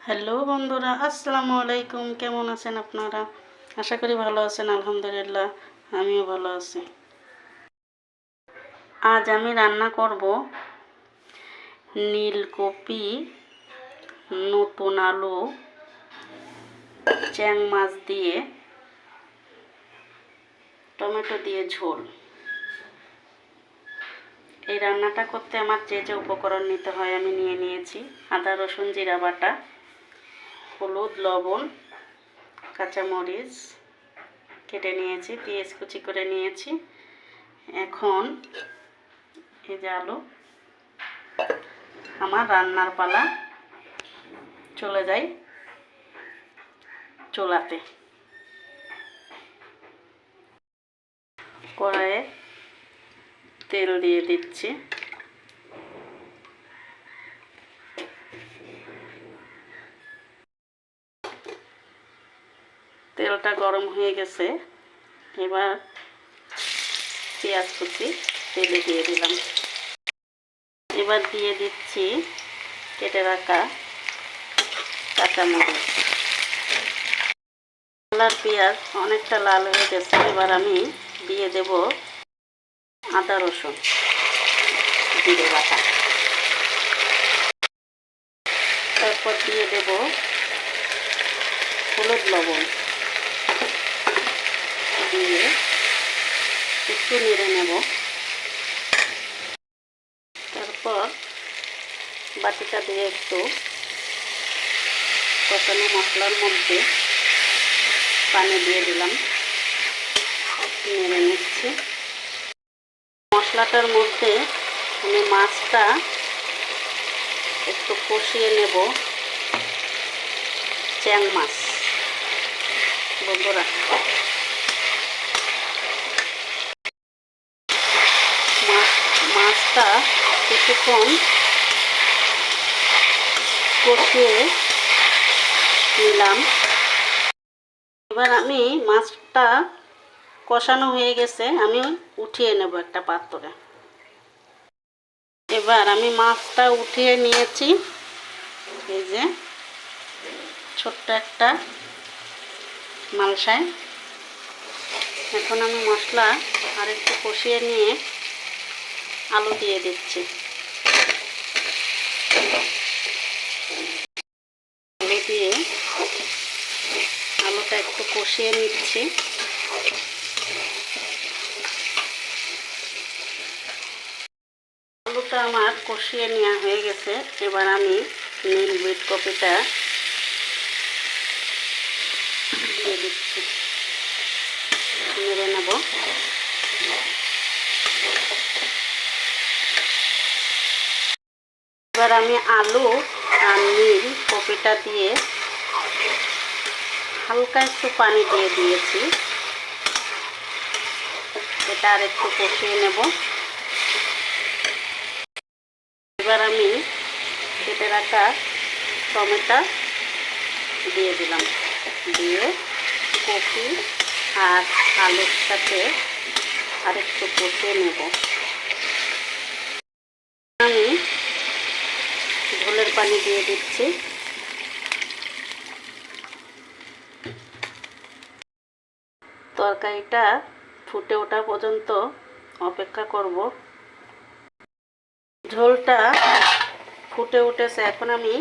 Hello বন্ধুরা, আসসালামু আলাইকুম। কেমন আছেন আপনারা? আশা করি ভালো আছেন। আলহামদুলিল্লাহ, আমিও ভালো আছি। আজ আমি রান্না করব নীলকপি, নতুন আলু, চ্যাং মাছ দিয়ে, টমেটো দিয়ে ঝোল। এই রান্নাটা করতে আমার যে যে উপকরণ নিতে হয় আমি নিয়ে নিয়েছি। আদা, রসুন, জিরা বাটা, হলুদ, লবণ, কাঁচামরিচ কেটে নিয়েছি, পেঁয়াজ কুচি করে নিয়েছি। এখন এই যে আলু, আমার রান্নার পালা। চলে যাই চুলাতে। কড়াইয়ে তেল দিয়ে দিচ্ছি। তেলটা গরম হয়ে গেছে, এবার পেঁয়াজ কুচি তেলে দিয়ে দিলাম। এবার দিয়ে দিচ্ছি কেটে রাখা কাঁচামরিচ। আর পেঁয়াজ অনেকটা লাল হয়ে গেছে, এবার আমি দিয়ে দেব আদা, রসুন, জিরে বাটা। তারপর দিয়ে দেব হলুদ, লবণ দিয়ে একটু নেড়ে নেব। তারপর বাটিটা দিয়ে একটু কষানো মশলার মধ্যে পানি দিয়ে দিলাম, নেড়ে নিচ্ছি। মশলাটার মধ্যে আমি মাছটা একটু কষিয়ে নেব। চ্যাং মাছ বন্ধুরা, মাছটা কিছুক্ষণ কষিয়ে নিলাম। এবার আমি মাছটা কষানো হয়ে গেছে, আমি উঠিয়ে নেব একটা পাত্রে। এবার আমি মাছটা উঠিয়ে নিয়েছি, এই যে ছোট্ট একটা মালসায়। এখন আমি মশলা আর একটু কষিয়ে নিয়ে আলু দিয়ে দিচ্ছি। আলু দিয়ে আলুটা একটু কষিয়ে নিচ্ছি। আলুটা আমার কষিয়ে নেওয়া হয়ে গেছে, এবার আমি নীল বিট কপিটা দিয়ে দিচ্ছি, নেড়ে নেব। এবার আমি আলু আর নীল কপিটা দিয়ে হালকা একটু পানি দিয়ে দিয়েছি, এটা আর একটু কষিয়ে নেব। এবার আমি কেটে রাখা টমেটো দিয়ে দিলাম, দিয়ে কপি আর আলুর সাথে আর একটু কষিয়ে নেব। আমি ঝোলের পানি দিয়ে দিচ্ছি। তরকারিটা ফুটে ওঠা পর্যন্ত অপেক্ষা করব। ঝোলটা ফুটে উঠেছে, এখন আমি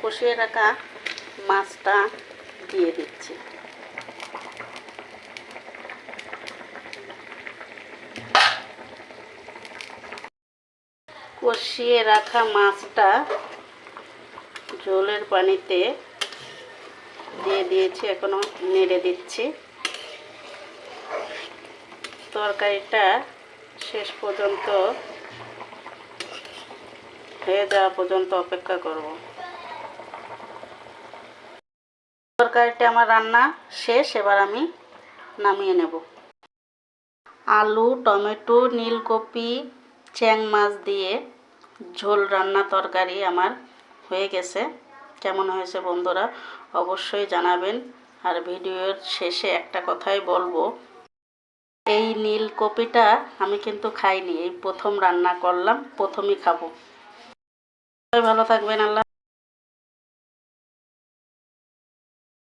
কষিয়ে রাখা মাছটা দিয়ে দিচ্ছি। কষিয়ে রাখা মাছটা ঝোলের পানিতে দিয়ে দিয়েছি, এখনো নেড়ে দিচ্ছি। তরকারিটা শেষ পর্যন্ত হয়ে যাওয়া পর্যন্ত অপেক্ষা করব। তরকারিটা আমার রান্না শেষ, এবার আমি নামিয়ে নেব। আলু, টমেটো, নীলকপি, চ্যাং মাছ দিয়ে ঝোল রান্না তরকারি আমার হয়ে গেছে। কেমন হয়েছে বন্ধুরা অবশ্যই জানাবেন। আর ভিডিওর শেষে একটা কথাই বলবো, এই নীলকপিটা আমি কিন্তু খাইনি, এই প্রথম রান্না করলাম, প্রথমই খাবো। ভালো থাকবেন। আল্লাহ।